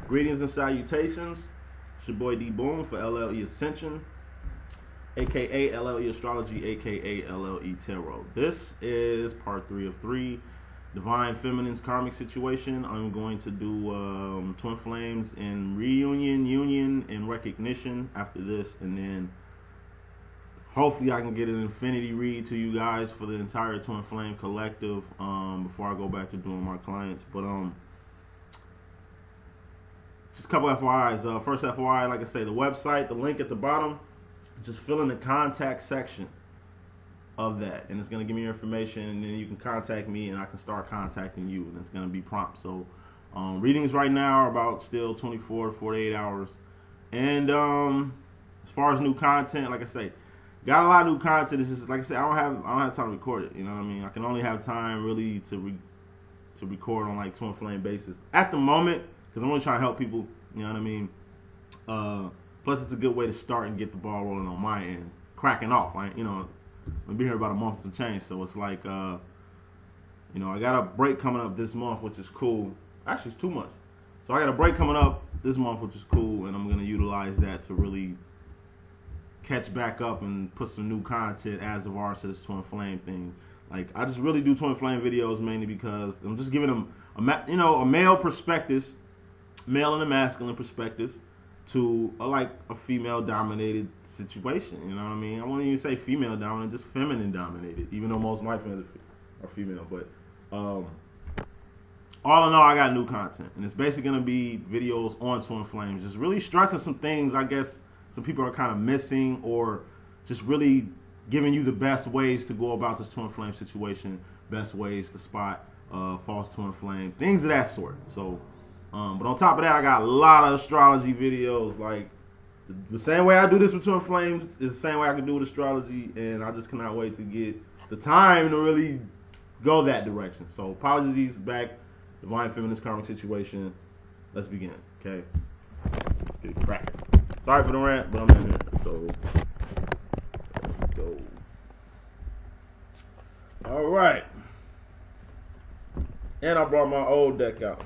Greetings and salutations. It's your boy D.Boom for LLE.Ascension, aka LLE Astrology, aka LLE Tarot. This is part 3 of 3, Divine Feminine's Karmic situation. I'm going to do Twin Flames in reunion, union, and recognition after this, and then hopefully I can get an infinity read to you guys for the entire Twin Flame collective before I go back to doing my clients. But just a couple FYIs. First FYI, like I say, the website, the link at the bottom, just fill in the contact section of that, and it's going to give me your information, and then you can contact me, and I can start contacting you, and it's going to be prompt. So readings right now are about still 24 to 48 hours. And as far as new content, like I say, got a lot of new content. It's just, like I said, I don't have time to record it. You know what I mean? I can only have time really to record on like Twin Flame basis at the moment, because I'm really trying to help people. You know what I mean? Plus, it's a good way to start and get the ball rolling on my end, cracking off. Like, you know, I've been here about a month and some change, so it's like, you know, I got a break coming up this month, which is cool. Actually, it's 2 months. So I got a break coming up this month, which is cool, and I'm gonna utilize that to really catch back up and put some new content as of ours to this Twin Flame thing. Like, I just really do Twin Flame videos mainly because I'm just giving them a male perspective, male and a masculine perspectives to like a female dominated situation. You know what I mean? I won't even say female dominant, just feminine dominated, even though most of my fans are female. But all in all, I got new content, and it's basically gonna be videos on Twin Flames, just really stressing some things I guess some people are kind of missing, or just really giving you the best ways to go about this Twin Flame situation, best ways to spot false Twin Flame, things of that sort. So but on top of that, I got a lot of astrology videos. Like, the same way I do this with Twin Flames is the same way I can do with astrology, and I just cannot wait to get the time to really go that direction. So apologies back, Divine Feminine's Karmic situation. Let's begin, okay? Let's get it cracking. Sorry for the rant, but I'm in here, so let's go. Alright. And I brought my old deck out,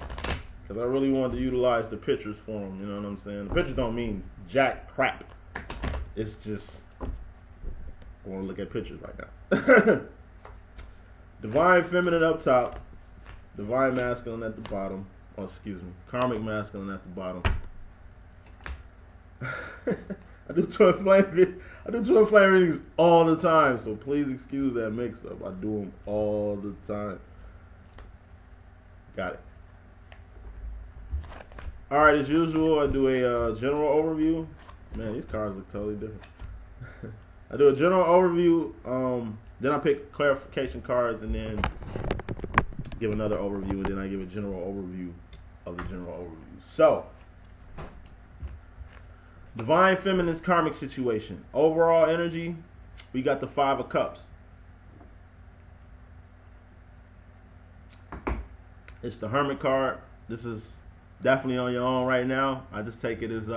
because I really wanted to utilize the pictures for them, you know what I'm saying? The pictures don't mean jack crap. It's just, I want to look at pictures right now. Divine Feminine up top, Divine Masculine at the bottom. Oh, excuse me. Karmic Masculine at the bottom. I do Twin Flame readings all the time, so please excuse that mix-up. I do them all the time. Got it. Alright, as usual, I do a general overview. Man, these cards look totally different. I do a general overview, then I pick clarification cards, and then give another overview, and then I give a general overview of the general overview. So, Divine Feminine's Karmic situation. Overall energy, we got the 5 of Cups. It's the Hermit card. This is definitely on your own right now. I just take it as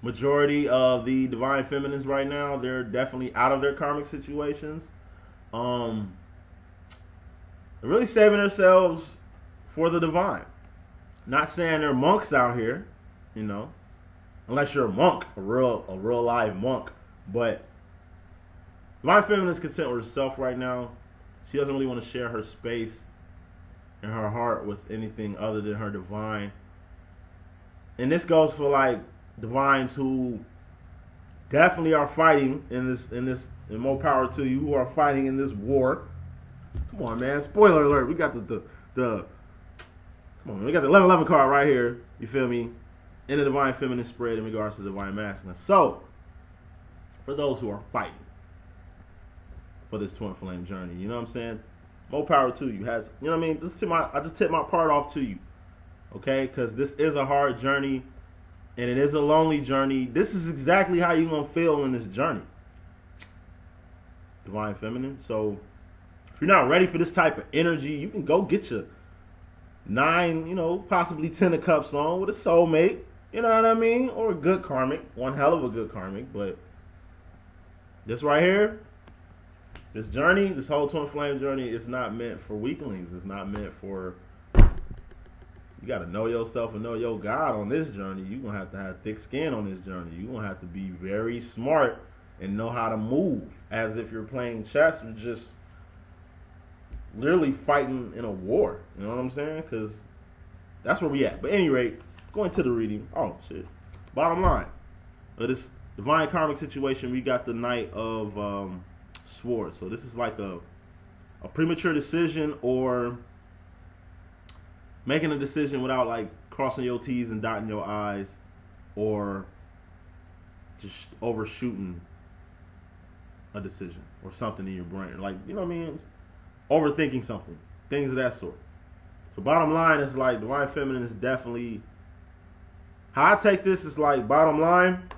majority of the Divine Feminines right now, they're definitely out of their karmic situations. They're really saving themselves for the divine. Not saying they're monks out here, you know, unless you're a monk, a real live monk. But Divine Feminine is content with herself right now. She doesn't really want to share her space and her heart with anything other than her divine. And this goes for like divines who definitely are fighting in this, and more power to you, who are fighting in this war. Come on, man. Spoiler alert. We got the come on, we got the 11-11 card right here. You feel me? In the Divine Feminine spread in regards to Divine Masculine. So, for those who are fighting for this Twin Flame journey, you know what I'm saying? More power to you. You know what I mean? I just tip my part off to you, okay? Because this is a hard journey, and it is a lonely journey. This is exactly how you're gonna feel in this journey, Divine Feminine. So, if you're not ready for this type of energy, you can go get your 9, you know, possibly 10 of Cups on with a soulmate. You know what I mean? Or a good karmic, one hell of a good karmic. But this right here, this journey, this whole Twin Flame journey is not meant for weaklings. It's not meant for You got to know yourself and know your God on this journey. You're going to have thick skin on this journey. You're going to have to be very smart and know how to move as if you're playing chess or just literally fighting in a war. You know what I'm saying? Because that's where we at. But at any rate, going to the reading. Oh, shit. Bottom line. This divine karmic situation, we got the Knight of Swords. So this is like a premature decision or making a decision without like crossing your T's and dotting your I's, or just overshooting a decision or something in your brain. Like, you know what I mean? Overthinking something. Things of that sort. So bottom line is like divine feminine is definitely, how I take this is like, bottom line,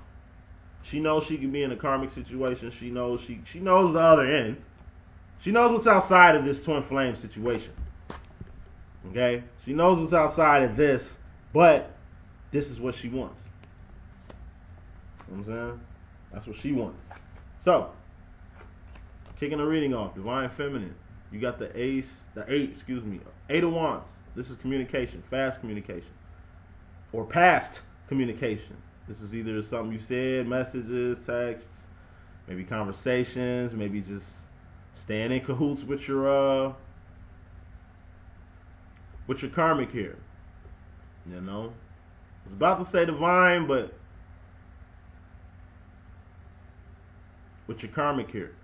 she knows she can be in a karmic situation. She knows she knows the other end. She knows what's outside of this twin flame situation. Okay? She knows what's outside of this, but this is what she wants. You know what I'm saying? That's what she wants. So, kicking the reading off, divine feminine. You got the eight of wands. This is communication, fast communication, or past communication. This is either something you said, messages, texts, maybe conversations, maybe just staying in cahoots with your karmic here. You know, I was about to say divine, but with your karmic here,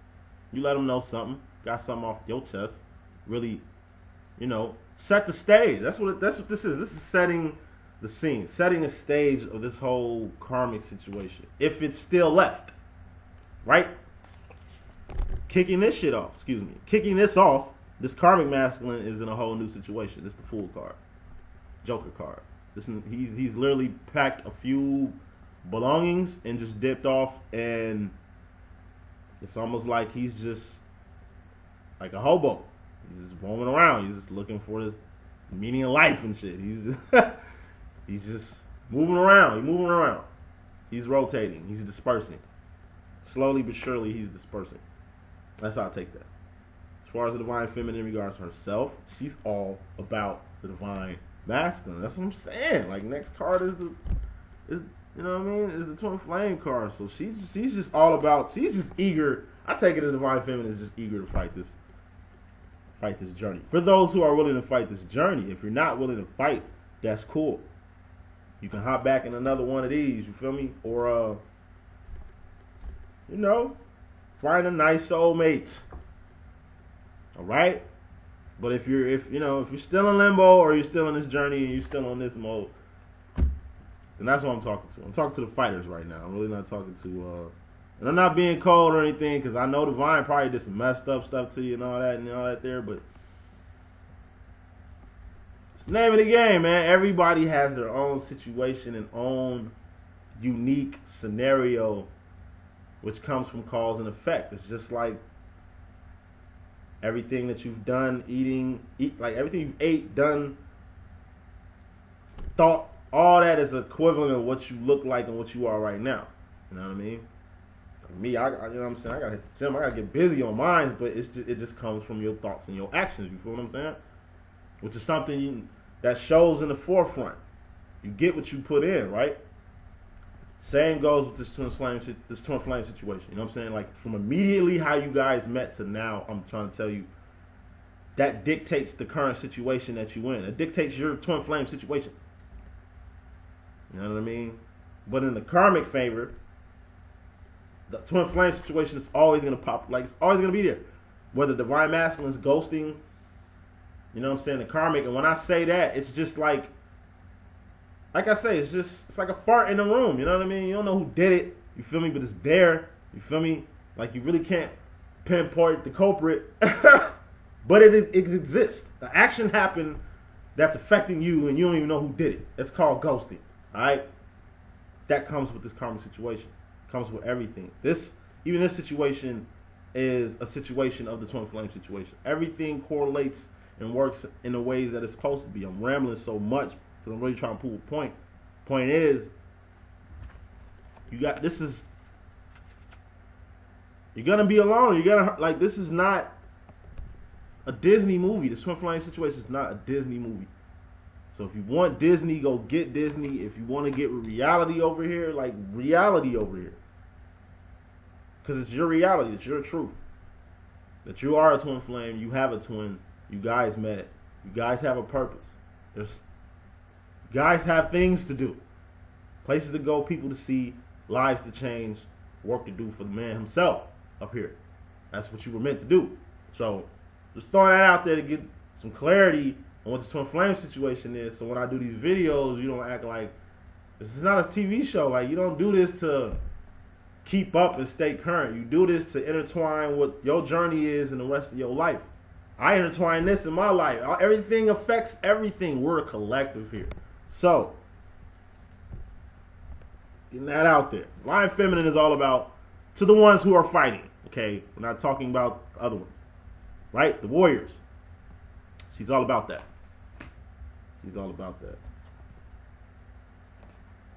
you let them know something, got something off your chest. Really, you know, set the stage. That's what this is. This is setting the scene, setting the stage of this whole karmic situation. If it's still left, right? Kicking this shit off. Excuse me. Kicking this off. This karmic masculine is in a whole new situation. This is the Fool card, Joker card. He's literally packed a few belongings and just dipped off, and it's almost like he's just like a hobo. He's just roaming around. He's just looking for his meaning of life and shit. He's just moving around. He's moving around. He's rotating. He's dispersing. Slowly but surely, he's dispersing. That's how I take that. As far as the divine feminine in regards to herself, she's all about the divine masculine. That's what I'm saying. Like, next card is you know what I mean? Is the twin flame card. So she's just all about. She's just eager. I take it as divine feminine is just eager to fight this journey. For those who are willing to fight this journey, if you're not willing to fight, that's cool. You can hop back in another one of these. You feel me? Or you know, find a nice soulmate. All right. But if you're still in limbo, or you're still in this journey and you're still on this mode, then that's what I'm talking to. I'm talking to the fighters right now. I'm really not talking to, and I'm not being cold or anything, because I know Divine probably did some messed up stuff to you and all that there, but it's the name of the game, man. Everybody has their own situation and own unique scenario, which comes from cause and effect. It's just like everything that you've done, like everything you've ate, done, thought, all that is equivalent of what you look like and what you are right now. You know what I mean? For me, you know what I'm saying? I gotta hit the gym. I gotta get busy on mine, but it just comes from your thoughts and your actions. You feel what I'm saying? Which is something that shows in the forefront. You get what you put in, right? Same goes with this twin flame situation. You know what I'm saying? Like, from immediately how you guys met to now, I'm trying to tell you, that dictates the current situation that you in. It dictates your twin flame situation. You know what I mean? But in the karmic favor, the twin flame situation is always going to pop, like, it's always going to be there. Whether divine masculine is ghosting, you know what I'm saying, the karmic. And when I say that, it's just like I say, it's like a fart in the room. You know what I mean? You don't know who did it. You feel me? But it's there. You feel me? Like, you really can't pinpoint the culprit. But it exists. The action happened that's affecting you, and you don't even know who did it. It's called ghosting. Alright? That comes with this karmic situation. It comes with everything. Even this situation is a situation of the twin flame situation. Everything correlates and works in the ways that it's supposed to be. I'm rambling so much because I'm really trying to prove a point. Point is, you're gonna be alone. This is not a Disney movie. The twin flame situation is not a Disney movie. So if you want Disney, go get Disney. If you want to get reality over here, like reality over here. Because it's your reality, it's your truth. That you are a twin flame, you have a twin, you guys met, you guys have a purpose. You guys have things to do. Places to go, people to see, lives to change, work to do for the man himself up here. That's what you were meant to do. So, just throwing that out there to get some clarity on what the twin flame situation is. So when I do these videos, you don't act like this is not a TV show. Like, you don't do this to keep up and stay current. You do this to intertwine what your journey is in the rest of your life. I intertwine this in my life. Everything affects everything. We're a collective here. So, getting that out there. Lion Feminine is all about, to the ones who are fighting, okay? We're not talking about other ones, right? The warriors. She's all about that. She's all about that.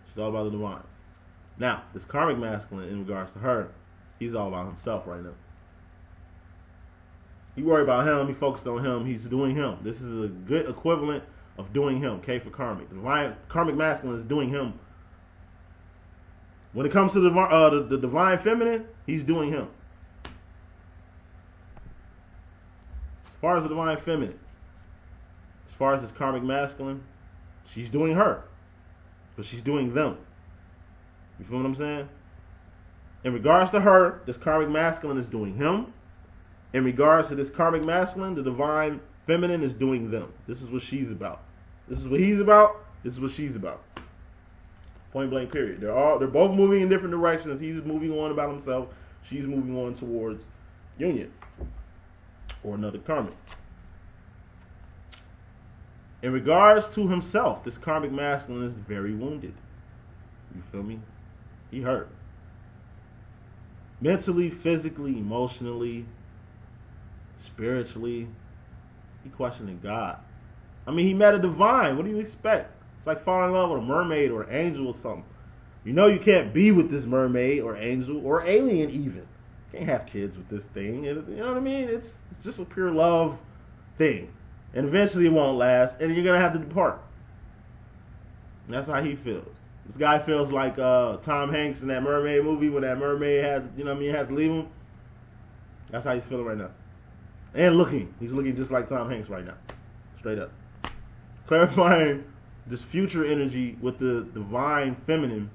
She's all about the divine. Now, this karmic masculine, in regards to her, he's all about himself right now. You worry about him, he focused on him, he's doing him. This is a good equivalent of doing him, K for karmic. The karmic masculine is doing him. When it comes to the divine feminine, he's doing him. As far as the divine feminine, as far as his karmic masculine, she's doing her. But she's doing them. You feel what I'm saying? In regards to her, this karmic masculine is doing him. In regards to this karmic masculine, the divine feminine is doing them. This is what she's about. This is what he's about. This is what she's about. Point blank period. They're both moving in different directions. He's moving on about himself. She's moving on towards union or another karmic. In regards to himself, this karmic masculine is very wounded. You feel me? He hurt. Mentally, physically, emotionally, spiritually. He questioning God. I mean, he met a divine. What do you expect? It's like falling in love with a mermaid or an angel or something. You know you can't be with this mermaid or angel or alien even. You can't have kids with this thing. You know what I mean? It's just a pure love thing. And eventually it won't last, and you're going to have to depart. And that's how he feels. This guy feels like Tom Hanks in that mermaid movie when that mermaid had, you know what I mean, had to leave him. That's how he's feeling right now. And looking. He's looking just like Tom Hanks right now. Straight up. Clarifying this future energy with the divine feminine.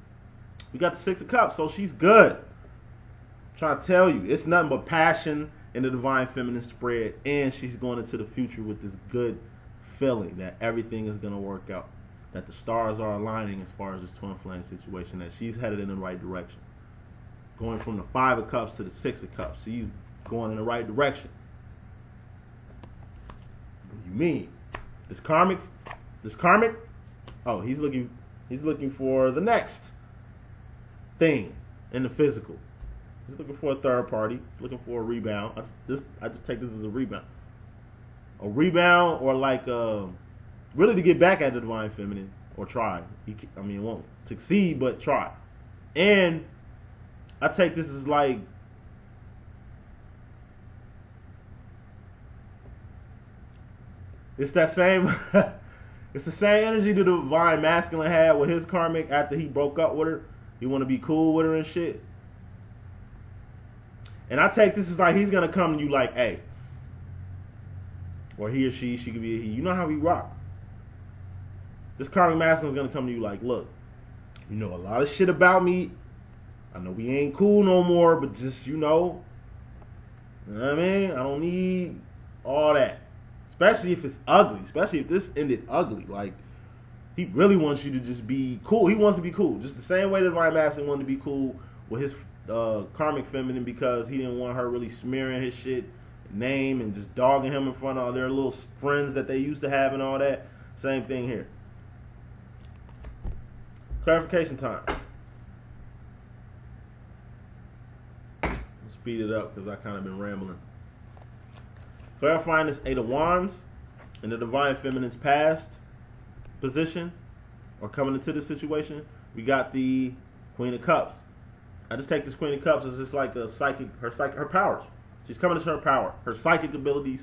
We got the Six of Cups, so she's good. I'm trying to tell you, it's nothing but passion in the divine feminine spread, and she's going into the future with this good feeling that everything is going to work out, that the stars are aligning as far as this twin flame situation, that she's headed in the right direction. Going from the Five of Cups to the Six of Cups, she's going in the right direction. What do you mean? This karmic, oh, he's looking for the next thing in the physical. He's looking for a third party. He's looking for a rebound. I just take this as a rebound. A rebound, or like really to get back at the divine feminine, or try. It won't succeed, but try. And I take this as like it's that same it's the same energy the divine masculine had with his karmic after he broke up with her. He want to be cool with her and shit. And I take this as like he's gonna come to you like, hey, or he or she could be a he. You know how we rock. This karmic masculine is gonna come to you like, look, you know a lot of shit about me. I know we ain't cool no more, but just you know what I mean? I don't need all that. Especially if it's ugly. Especially if this ended ugly. Like, he really wants you to just be cool. He wants to be cool. Just the same way the divine masculine wanted to be cool with his karmic feminine, because he didn't want her really smearing his shit name and just dogging him in front of their little friends that they used to have and all that. Same thing here. Clarification time. I'll speed it up because I kind of been rambling. Clarifying this Eight of Wands in the divine feminine's past position or coming into this situation, we got the Queen of Cups. I just take this Queen of Cups as just like a her powers. She's coming into her power, her psychic abilities,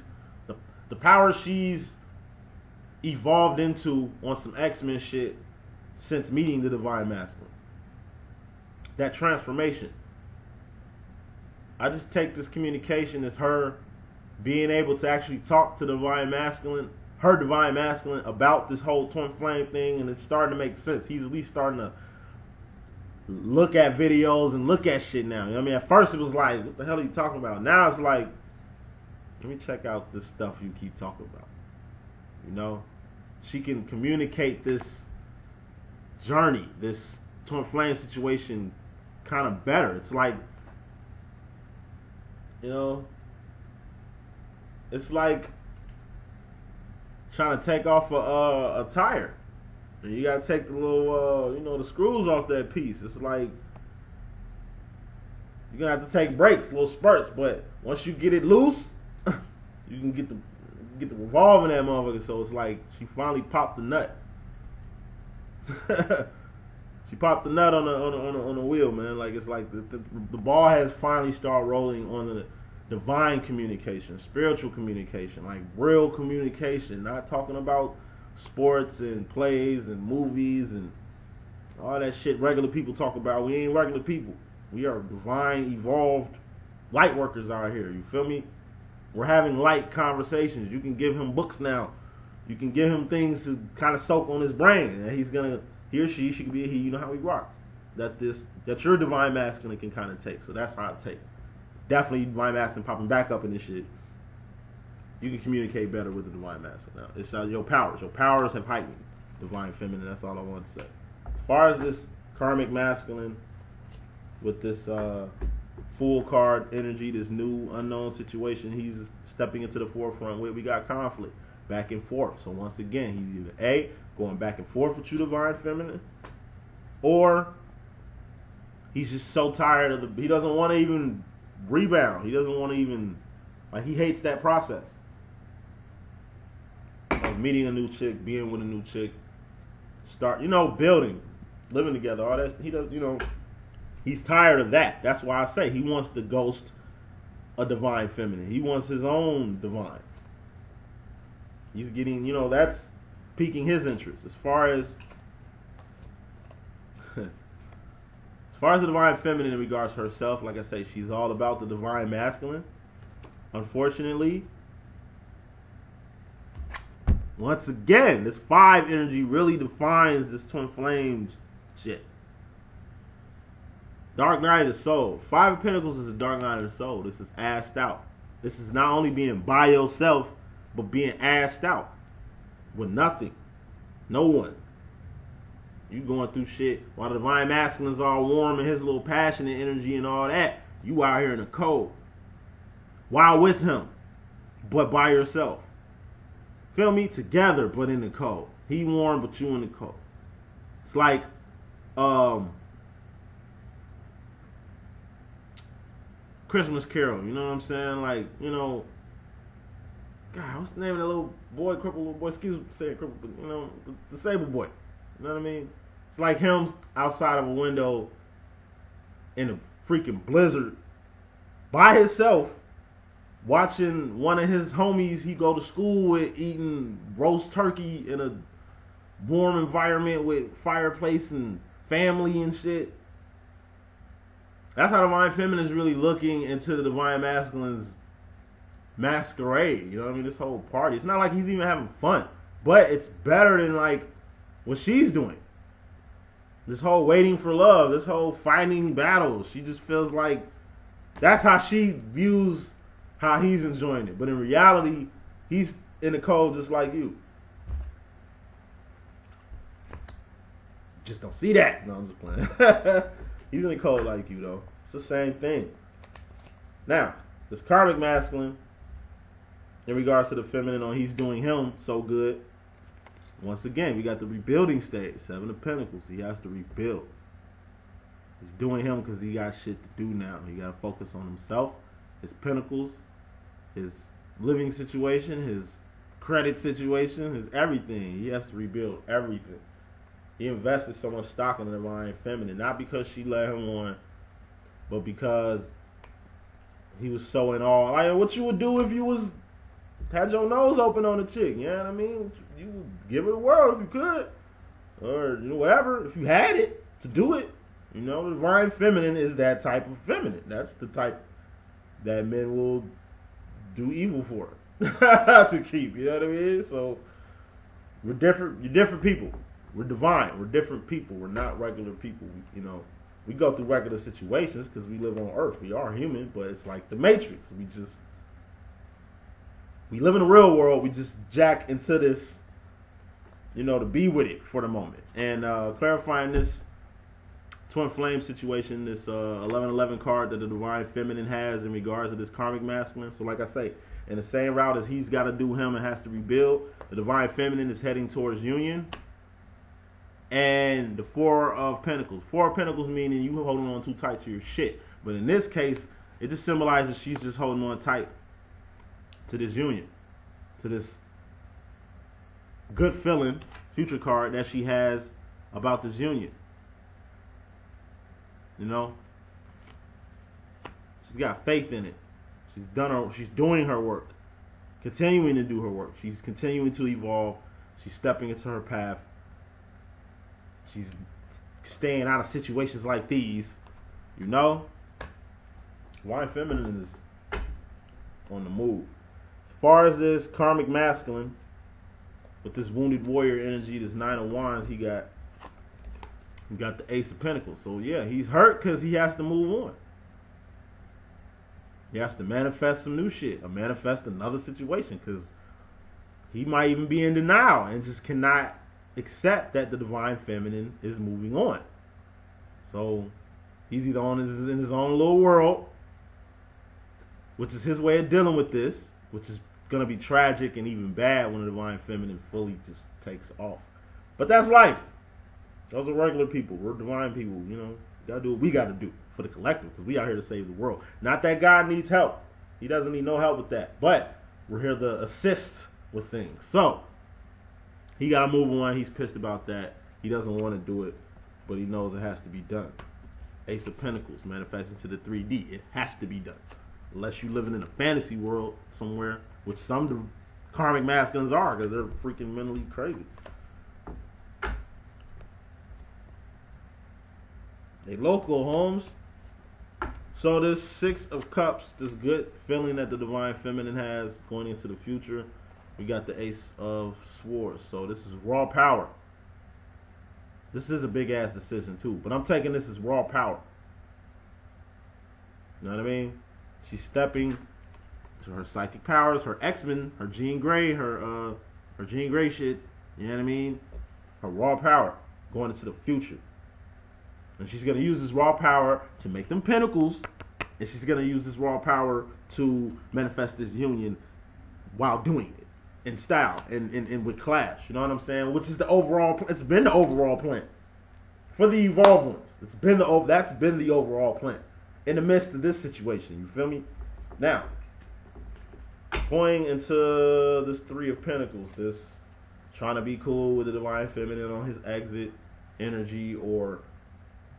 the power she's evolved into on some X-Men shit since meeting the divine masculine. That transformation. I just take this communication as her being able to actually talk to divine masculine, her divine masculine, about this whole twin flame thing, and it's starting to make sense. He's at least starting to look at videos and look at shit now. You know what I mean? At first it was like, what the hell are you talking about? Now it's like, let me check out this stuff you keep talking about. You know? She can communicate this journey, this twin flame situation kind of better. It's like, you know, it's like trying to take off a tire. And you gotta take the little, you know, the screws off that piece. It's like you're gonna have to take breaks, little spurts. But once you get it loose, you can get the revolve in that motherfucker. So it's like she finally popped the nut. She popped the nut on the wheel, man. Like it's like the ball has finally started rolling on the divine communication, spiritual communication, like real communication. Not talking about sports and plays and movies and all that shit regular people talk about. We ain't regular people. We are divine, evolved light workers out here. You feel me? We're having light conversations. You can give him books now. You can give him things to kind of soak on his brain, and he's gonna, he or she can be a he. You know how we rock. That your divine masculine can kind of take. So that's how I take. Definitely divine masculine popping back up in this shit. You can communicate better with the divine masculine now. It's your powers. Your powers have heightened. Divine feminine. That's all I want to say. As far as this karmic masculine with this Fool card energy, this new unknown situation he's stepping into the forefront with, we got conflict back and forth. So once again, he's either A, going back and forth with you, divine feminine, or he's just so tired of he doesn't want to even rebound. He doesn't want to even, like, he hates that process of meeting a new chick, being with a new chick, start, you know, building, living together, all that. He does, you know, he's tired of that. That's why I say he wants to ghost a divine feminine. He wants his own divine. He's getting, you know, that's piquing his interest. As far as the divine feminine in regards to herself, like I say, she's all about the divine masculine. Unfortunately, once again, this 5 energy really defines this twin flames shit. Dark night of the soul. 5 of Pentacles is the dark night of the soul. This is assed out. This is not only being by yourself, but being assed out with nothing, no one. You going through shit while the divine masculine's all warm and his little passionate energy and all that. You out here in the cold, while with him, but by yourself. Feel me? Together, but in the cold. He warm, but you in the cold. It's like, Christmas Carol, you know what I'm saying? Like, you know, God, what's the name of that little boy, crippled little boy? Excuse me for saying crippled, but, you know, the disabled boy. You know what I mean? It's like him outside of a window in a freaking blizzard by himself, watching one of his homies he go to school with eating roast turkey in a warm environment with fireplace and family and shit. That's how divine feminine is really looking into the divine masculine's masquerade. You know what I mean? This whole party. It's not like he's even having fun, but it's better than like what she's doing. This whole waiting for love, this whole fighting battles. She just feels like that's how she views how he's enjoying it. But in reality, he's in the cold just like you. Just don't see that. No, I'm just playing. He's in the cold like you, though. It's the same thing. Now, this karmic masculine, in regards to the feminine, he's doing him so good. Once again, we got the rebuilding stage. 7 of Pentacles. He has to rebuild. He's doing him because he got shit to do now. He got to focus on himself, his Pentacles, his living situation, his credit situation, his everything. He has to rebuild everything. He invested so much stock in the divine feminine, not because she led him on, but because he was so in awe. Like, what you would do if you was had your nose open on a chick. You know what I mean? You would give it a whirl if you could, or whatever. If you had it to do it, the divine feminine is that type of feminine. That's the type that men will do evil for to keep. You know what I mean? So we're different. You're different people. We're divine. We're different people. We're not regular people. We go through regular situations because we live on Earth. We are human, but it's like the Matrix. We live in the real world. We just jack into this, to be with it for the moment. And clarifying this twin flame situation, this 1111 card that the divine feminine has in regards to this karmic masculine. So like I say, in the same route as he's got to do him and has to rebuild, the divine feminine is heading towards union. And the Four of Pentacles. Four of Pentacles meaning you holding on too tight to your shit. But in this case, it just symbolizes she's just holding on tight to this union, to this good feeling, future card that she has about this union. She's got faith in it. She's doing her work, continuing to do her work. She's continuing to evolve. She's stepping into her path. She's staying out of situations like these. Divine feminine is on the move. As far as this karmic masculine, with this wounded warrior energy, this 9 of Wands, he got the Ace of Pentacles. So yeah, he's hurt because he has to move on. He has to manifest some new shit, or manifest another situation, because he might even be in denial and just cannot accept that the divine feminine is moving on. So he's either in his own little world, which is his way of dealing with this, which is going to be tragic and even bad when the divine feminine fully just takes off. But that's life. Those are regular people. We're divine people. Gotta do what we gotta do for the collective, because we out here to save the world. Not that God needs help. He doesn't need no help with that. But we're here to assist with things. So he got to move on. He's pissed about that. He doesn't want to do it, but he knows it has to be done. Ace of Pentacles manifesting to the 3D. It has to be done. Unless you're living in a fantasy world somewhere, which some karmic masculines are, because they're freaking mentally crazy. They local homes. So this 6 of Cups, this good feeling that the divine feminine has going into the future. We got the Ace of Swords. So this is raw power. This is a big ass decision too, but I'm taking this as raw power. You know what I mean? She's stepping to her psychic powers, her X-Men, her Jean Grey, her Jean Grey shit. You know what I mean? Her raw power going into the future. And she's going to use this raw power to make them pentacles. And she's going to use this raw power to manifest this union while doing it. In style and with class. You know what I'm saying? Which is the overall, it's been the overall plan. For the evolved ones. That's been the overall plan. In the midst of this situation. You feel me? Now, going into this 3 of Pentacles. This trying to be cool with the divine feminine on his exit energy, or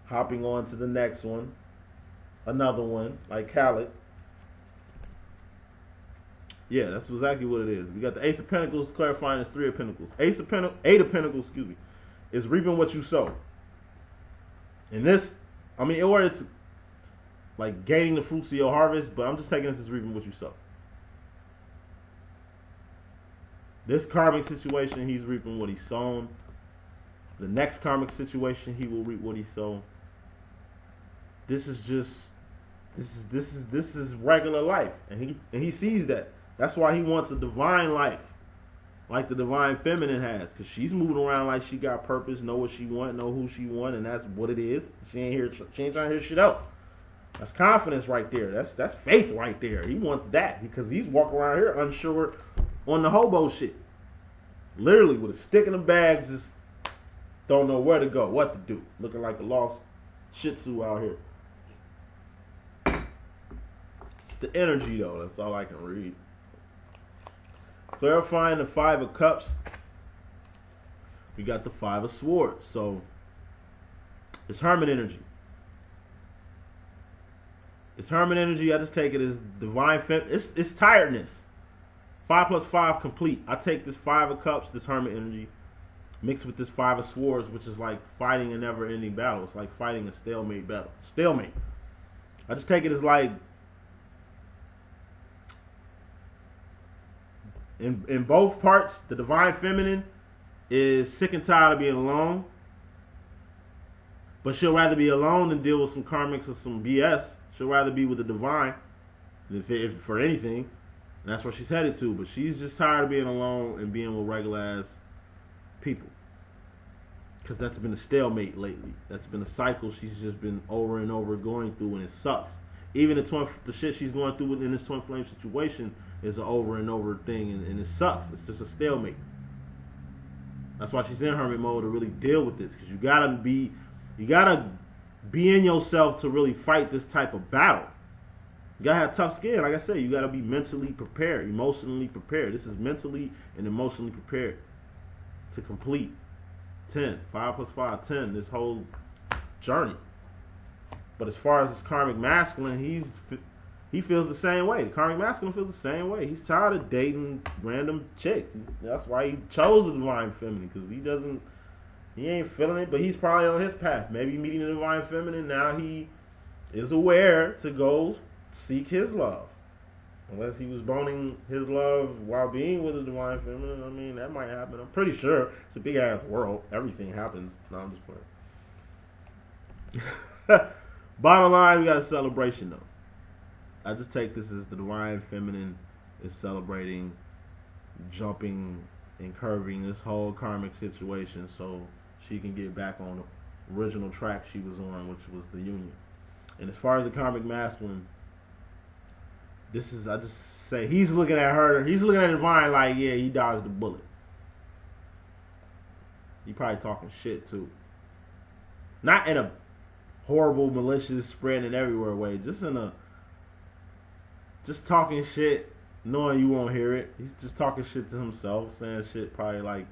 hopping on to the next one, another one, like Khaled. Yeah, that's exactly what it is. We got the Ace of Pentacles clarifying as 3 of Pentacles. 8 of Pentacles, is reaping what you sow. And this, or it's like gaining the fruits of your harvest, but I'm just taking this as reaping what you sow. This karmic situation, he's reaping what he's sown. The next karmic situation, he will reap what he sown. This is regular life, and he sees that. That's why he wants a divine life, like the divine feminine has, because she's moving around like she got purpose, know what she want, know who she want, and that's what it is. She ain't trying to hear shit else. That's confidence right there. That's faith right there. He wants that because he's walking around here unsure on the hobo shit, literally with a stick in the bag, just don't know where to go, what to do, looking like a lost Shih Tzu out here. It's the energy though. That's all I can read. Clarifying the 5 of Cups, we got the 5 of Swords. So it's Hermit energy. It's Hermit energy. I just take it as divine. It's tiredness. 5 plus 5 complete. I take this 5 of cups, this hermit energy, mixed with this 5 of swords, which is like fighting a never-ending battle. It's like fighting a stalemate battle. Stalemate. I just take it as like, in both parts, the divine feminine is sick and tired of being alone, but she'll rather be alone than deal with some karmics or some BS. She'll rather be with the divine, if for anything, and that's where she's headed to. But she's just tired of being alone and being with regular ass people, because that's been a stalemate lately. That's been a cycle she's just been over and over going through, and it sucks. Even the shit she's going through in this twin flame situation is an over and over thing, and it sucks. It's just a stalemate. That's why she's in hermit mode, to really deal with this, because you gotta be in yourself to really fight this type of battle. You gotta have tough skin. Like I said, you gotta be mentally prepared, emotionally prepared. This is mentally and emotionally prepared to complete 10. 5 plus 5, 10. This whole journey. But as far as this karmic masculine, he feels the same way. The karmic masculine feels the same way. He's tired of dating random chicks. That's why he chose the divine feminine, because he ain't feeling it, but he's probably on his path. Maybe meeting the divine feminine, now he is aware to go seek his love. Unless he was boning his love while being with the divine feminine, I mean, that might happen. I'm pretty sure. It's a big ass world. Everything happens. No, I'm just playing. Bottom line, we got a celebration though. I just take this as the divine feminine is celebrating, jumping and curving this whole karmic situation so she can get back on the original track she was on, which was the union. And as far as the karmic masculine, this is, I just say, he's looking at her, he's looking at the divine like, yeah, he dodged the bullet. He probably talking shit too. Not in a horrible, malicious, spreading everywhere way, just in a, just talking shit, knowing you won't hear it. He's just talking shit to himself, saying shit probably like,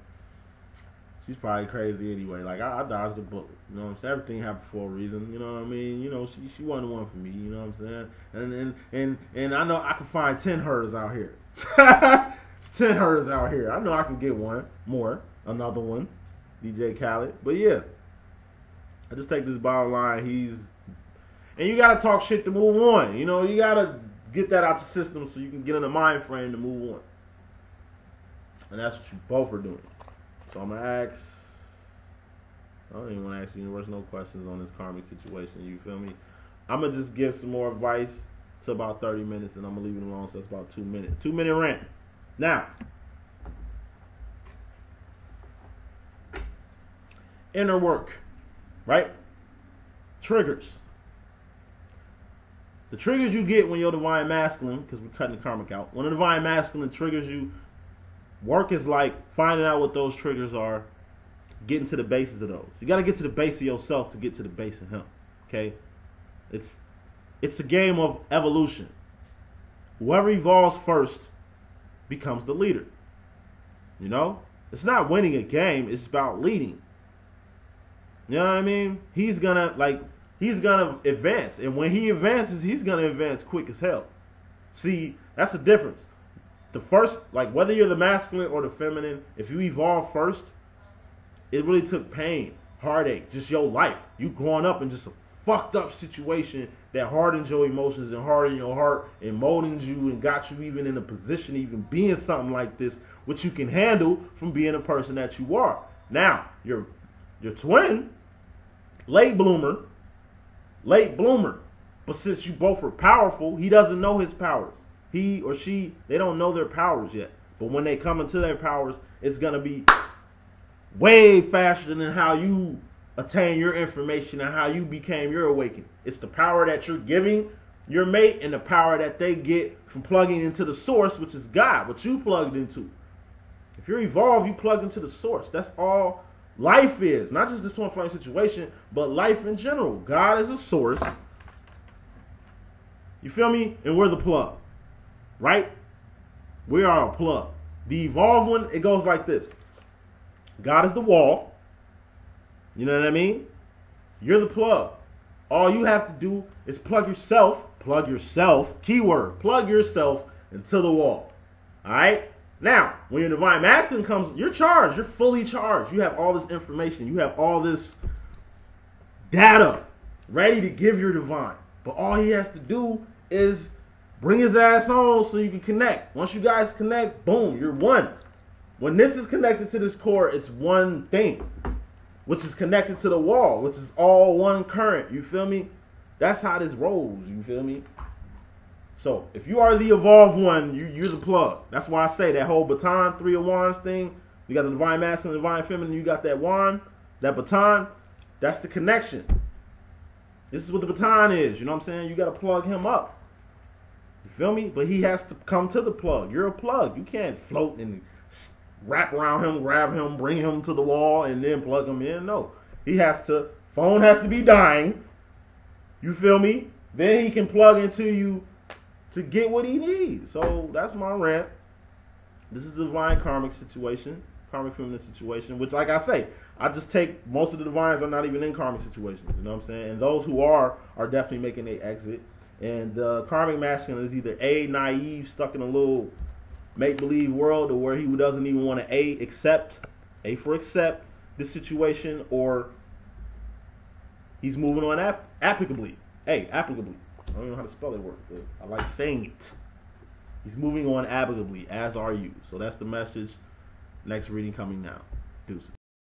she's probably crazy anyway. Like, I dodged the bullet. You know what I'm saying? Everything happened for a reason. You know what I mean? You know, she wasn't the one for me. You know what I'm saying? And I know I can find 10 hers out here. 10 hers out here. I know I can get one more, another one, DJ Khaled. But yeah, I just take this bottom line. And you gotta talk shit to move on. You know, you gotta get that out the system so you can get in the mind frame to move on. And that's what you both are doing. So I'm going to ask, I don't even want to ask the universe no questions on this karmic situation, you feel me? I'm going to just give some more advice to about 30 minutes, and I'm going to leave it alone, so that's about 2 minutes. 2 minute rant. Now, inner work, right? Triggers. The triggers you get when you're divine masculine, because we're cutting the karmic out, when the divine masculine triggers you, work is like finding out what those triggers are, getting to the basis of those. You got to get to the base of yourself to get to the base of him. Okay? It's a game of evolution. Whoever evolves first becomes the leader. You know? It's not winning a game, it's about leading. You know what I mean? He's gonna advance. And when he advances, he's gonna advance quick as hell. See, that's the difference. The first, like, whether you're the masculine or the feminine, if you evolve first, it really took pain, heartache, just your life. You growing up in just a fucked up situation that hardened your emotions and hardened your heart and molded you and got you even in a position, even being something like this, which you can handle from being a person that you are. Now, your twin, late bloomer. But since you both are powerful, he doesn't know his powers. He or she, they don't know their powers yet. But when they come into their powers, it's going to be way faster than how you attain your information and how you became your awakening. It's the power that you're giving your mate and the power that they get from plugging into the source, which is God, what you plugged into. If you're evolved, you plugged into the source. That's all life is. Not just this twin flame situation, but life in general. God is a source. You feel me? And we're the plug. Right? We are a plug. The evolved one, it goes like this. God is the wall. You know what I mean? You're the plug. All you have to do is plug yourself, keyword, plug yourself into the wall. Alright? Now, when your divine masculine comes, you're charged. You're fully charged. You have all this information. You have all this data ready to give your divine. But all he has to do is bring his ass on so you can connect. Once you guys connect, boom, you're one. When this is connected to this core, it's one thing, which is connected to the wall, which is all one current. You feel me? That's how this rolls. You feel me? So, if you are the evolved one, you're the plug. That's why I say that whole baton, 3 of wands thing. You got the divine masculine, divine feminine. You got that wand, that baton. That's the connection. This is what the baton is. You know what I'm saying? You got to plug him up. You feel me? But he has to come to the plug. You're a plug. You can't float and wrap around him, grab him, bring him to the wall, and then plug him in. No. He has to, phone has to be dying. You feel me? Then he can plug into you to get what he needs. So that's my rant. This is the divine karmic situation, karmic feminine situation, which, like I say, I just take most of the divines are not even in karmic situations. You know what I'm saying? And those who are definitely making their exit. And karmic masculine is either A, naive, stuck in a little make-believe world, or where he doesn't even want to accept this situation, or he's moving on applicably. Applicably. I don't know how to spell that word, but I like saying it. He's moving on applicably, as are you. So that's the message. Next reading coming now. Deuces.